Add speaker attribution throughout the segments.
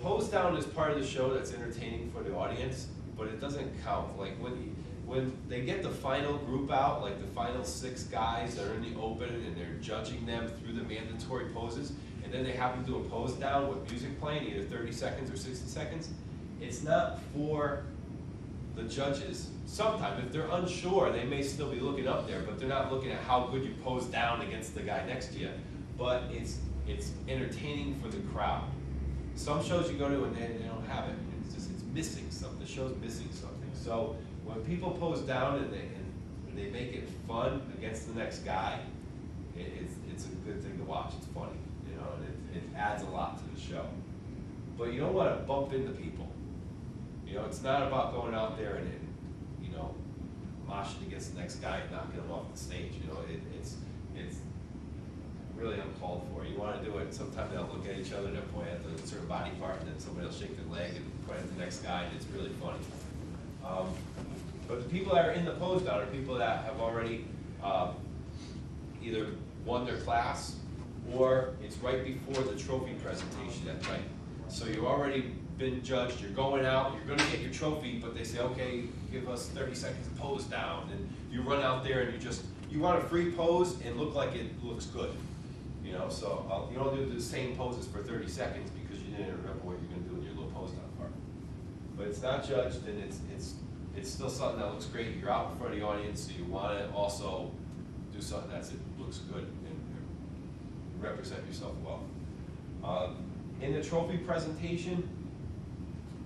Speaker 1: pose down is part of the show that's entertaining for the audience, but it doesn't count. Like when they get the final group out, like the final 6 guys that are in the open and they're judging them through the mandatory poses, and then they have them do a pose down with music playing, either 30 seconds or 60 seconds, it's not for the judges. Sometimes, if they're unsure, they may still be looking up there, but they're not looking at how good you pose down against the guy next to you. But it's entertaining for the crowd. Some shows you go to and they don't have it. It's missing something. The show's missing something. So when people pose down and they make it fun against the next guy, it's a good thing to watch. It's funny, you know, and it adds a lot to the show. But you don't want to bump into people. You know, it's not about going out there and you know, moshing against the next guy and knocking him off the stage. You know, it's really uncalled for. You want to do it. Sometimes they'll look at each other and they'll point at a certain body part, and then somebody will shake their leg and point at the next guy, and it's really funny. But the people that are in the pose down are people that have already either won their class, or it's right before the trophy presentation that night. So you've already been judged, you're going out, you're going to get your trophy, but they say, okay, give us 30 seconds to pose down. And you run out there and you want a free pose and look like it looks good. You know, so you don't do the same poses for 30 seconds because you didn't remember what you're going to do in your little pose down part. But it's not judged, and it's still something that looks great. You're out in front of the audience, so you want to also do something that looks good and represent yourself well. In the trophy presentation,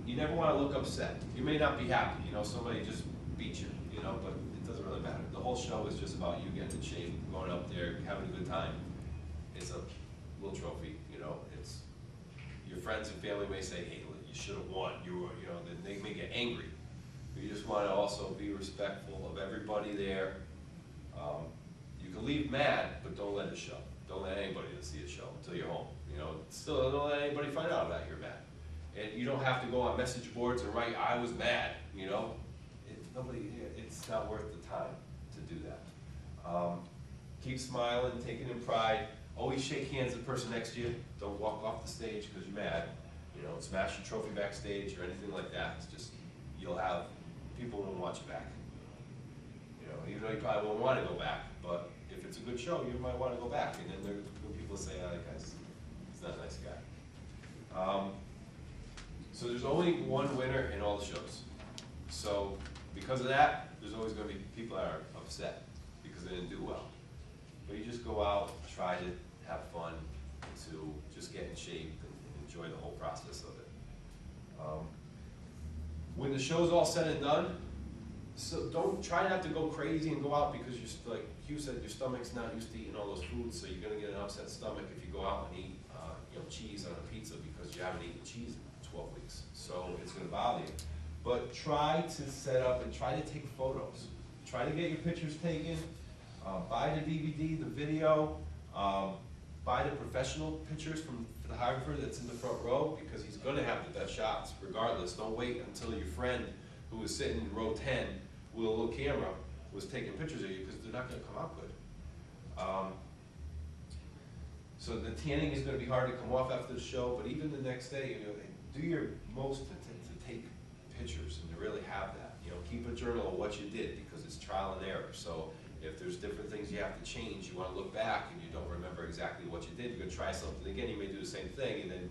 Speaker 1: you never want to look upset. You may not be happy, you know, somebody just beat you, you know, but it doesn't really matter. The whole show is just about you getting in shape, going up there, having a good time. It's a little trophy, you know. It's your friends and family may say, hey, you should have won. You know, they may get angry. But you just want to also be respectful of everybody there. You can leave mad, but don't let it show. Don't let anybody see it show until you're home. You know, still don't let anybody find out that you're mad. And you don't have to go on message boards and write, I was mad, you know. It's not worth the time to do that. Keep smiling, take it in pride. Always shake hands with the person next to you. Don't walk off the stage because you're mad. You know, smash your trophy backstage or anything like that. It's just, you'll have, people won't watch you back. You know, even though you probably won't want to go back, but if it's a good show, you might want to go back. And then there are people say, oh, that guy's, he's not a nice guy. So there's only one winner in all the shows. So because of that, there's always going to be people that are upset because they didn't do well. But you just go out, try to have fun, to just get in shape and enjoy the whole process of it. When the show's all said and done, so don't try not to go crazy and go out because you're, like Hugh said, your stomach's not used to eating all those foods, so you're going to get an upset stomach if you go out and eat cheese on a pizza because you haven't eaten cheese in 12 weeks. So it's going to bother you. But try to set up and try to take photos. Try to get your pictures taken. Buy the DVD, the video. Buy the professional pictures from the photographer that's in the front row because he's going to have the best shots regardless. Don't wait until your friend who was sitting in row 10 with a little camera was taking pictures of you because they're not going to come out good. So the tanning is going to be hard to come off after the show, but even the next day, you know, do your most to take pictures and to really have that. You know, keep a journal of what you did because it's trial and error. So if there's different things you have to change, you want to look back and you don't remember exactly what you did, you're going to try something again, you may do the same thing, and then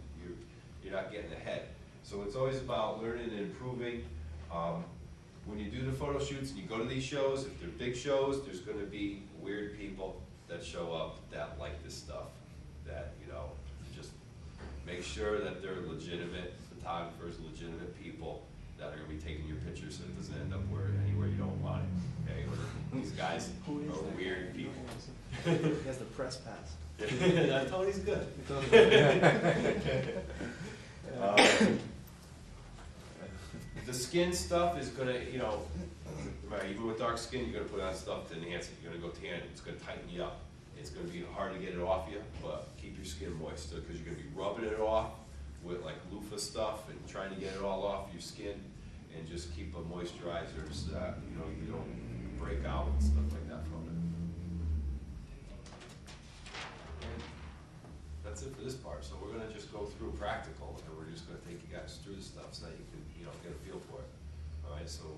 Speaker 1: you're not getting ahead. So it's always about learning and improving. When you do the photo shoots and you go to these shows, if they're big shows, there's going to be weird people that show up that like this stuff. That, you know, just make sure that they're legitimate photographers, legitimate people that are going to be taking your pictures so it doesn't end up anywhere you don't want it. Okay? These guys are weird people.
Speaker 2: He has the press pass.
Speaker 1: Tony's good. The skin stuff is going to, you know, even with dark skin, you're going to put on stuff to enhance it. You're going to go tan, it's going to tighten you up. It's going to be hard to get it off you, but keep your skin moist because you're going to be rubbing it off with like loofah stuff and trying to get it all off your skin, and just keep a moisturizer so that you don't break out and stuff like that from it. And that's it for this part. So we're going to just go through practical, and we're just going to take you guys through the stuff so that you can, get a feel for it. All right, so.